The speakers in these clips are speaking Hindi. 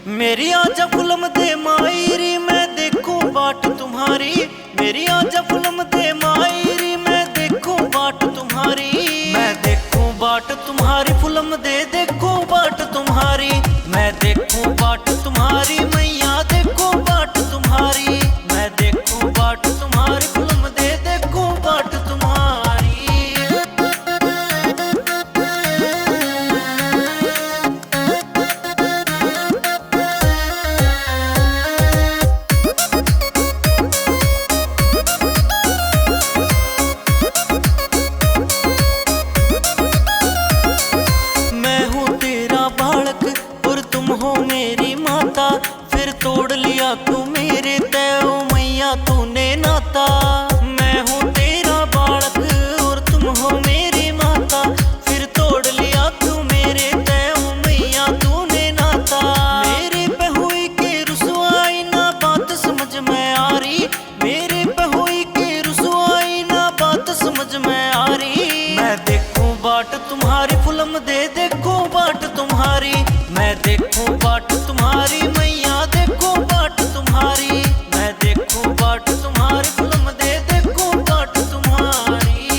मेरी आजा फुलम दे मायरी मैं देखूं बाट तुम्हारी। मेरी आजा फुलम दे मायरी मैं देखूं बाट तुम्हारी। मैं देखूं बाट तुम्हारी फुलम दे देखूं बाट तुम्हारी। मैं देखूं बाट तुम्हारी मैया देखूं बाट तुम्हारी। मैं देखूं बाट तुम्हारी फुलम दे देखूं बाट तुम्हारी। मेरी माता फिर तोड़ लिया तू मेरे तय ओ मैया तूने नाता। मैं हूँ तेरा बालक और तुम हो मेरी माता फिर तोड़ लिया तू मेरे तय ओ मैया तूने नाता। मेरे पे हुई के रुसवाई ना बात समझ में आ रही। मेरे पे हुई के रुसवाई ना बात समझ में आ रही। मैं देखूं बाट तुम्हारी फुलम दे देखूं बाट तुम्हारी। मैं देखूं बाट तुम्हारी मैया देखूं बाट तुम्हारी। मैं देखूं बाट तुम्हारी फुलम दे देखूं बाट तुम्हारी।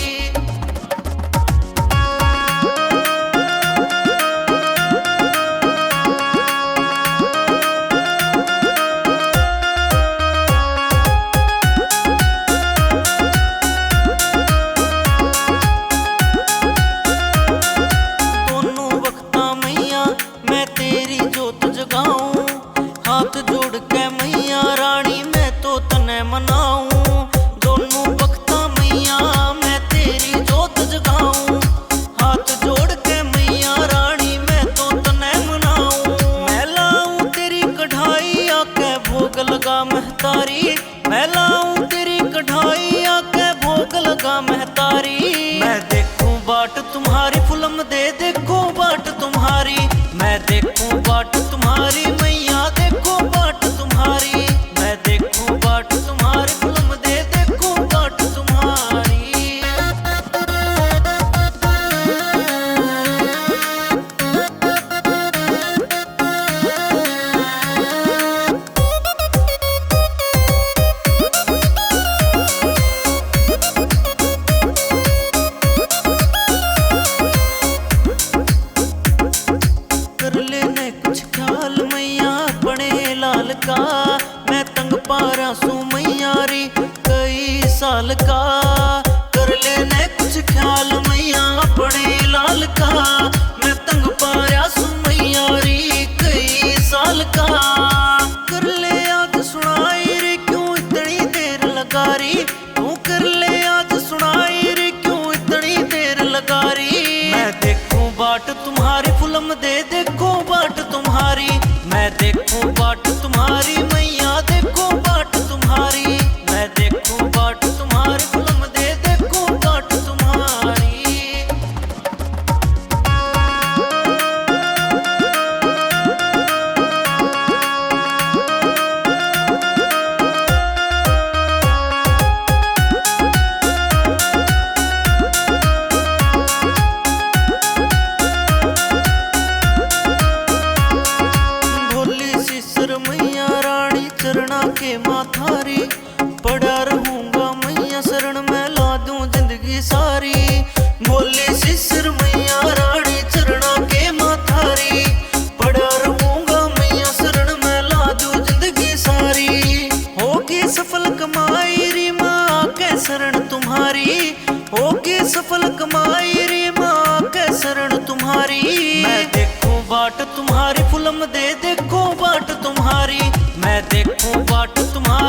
दोनों वक्ता मैया मैं तेरी जोत जगाऊं। हाथ जोड़ के मैया रानी मैं तो तने मनाऊं। दोनों वक्ता मैया मैं तेरी जोत जगाऊं। हाथ जोड़ के मैया रानी मैं तो तने मनाऊं। मैं लाऊं तेरी कढ़ाई आके भोग लगा महतारी। मैं लाऊं तेरी कढ़ाई आके भोग लगा महतारी। मैं देखूं बाट तुम्हारी फुलम दे देखूं बाट तुम्हारी। मैं देखूं बाट तुम्हारी मैया देखूं बाट तुम्हारी। मैं देखूं बाट तुम्हारी फुलम दे देखूं बाट तुम्हारी। कर लेने कुछ ख्याल मैया अपने लाल का। मैं तंग पारा सू मैयारी कई साल का। कर लेने कुछ ख्याल मैया अपने लाल का। मैं तंग पारा सू मैयारी कई साल का। कर ले आज सुनाई रे क्यों इतनी देर लगा रही। तू कर ले आज सुनाई रे क्यों इतनी देर लगा रही। मैं देखूं बाट तुम्हारी फुलम दे देखूं बाट तुम्हारी। मैं देखूं बाट तुम्हारी मैया देखूं बाट तुम्हारी। मैं देखूं बाट तुम्हारी फुलम दे देखूं बाट तुम्हारी। मैया रानी चरणा के माथारी पड़ा रहूंगा मैया शरण में ला दूं जिंदगी सारी। बोले सिसर मैया रानी चरणा के माथारी पड़ा रहूंगा मैया शरण में ला दूं जिंदगी सारी। होगी सफल कमाई री माँ के शरण तुम्हारी। होगी सफल कमाई री माँ के शरण तुम्हारी। मैं देखूं बाट तुम्हारी फुलम दे देखूं बाट तुम्हारी। मैं देखूं बाट तुम्हारी।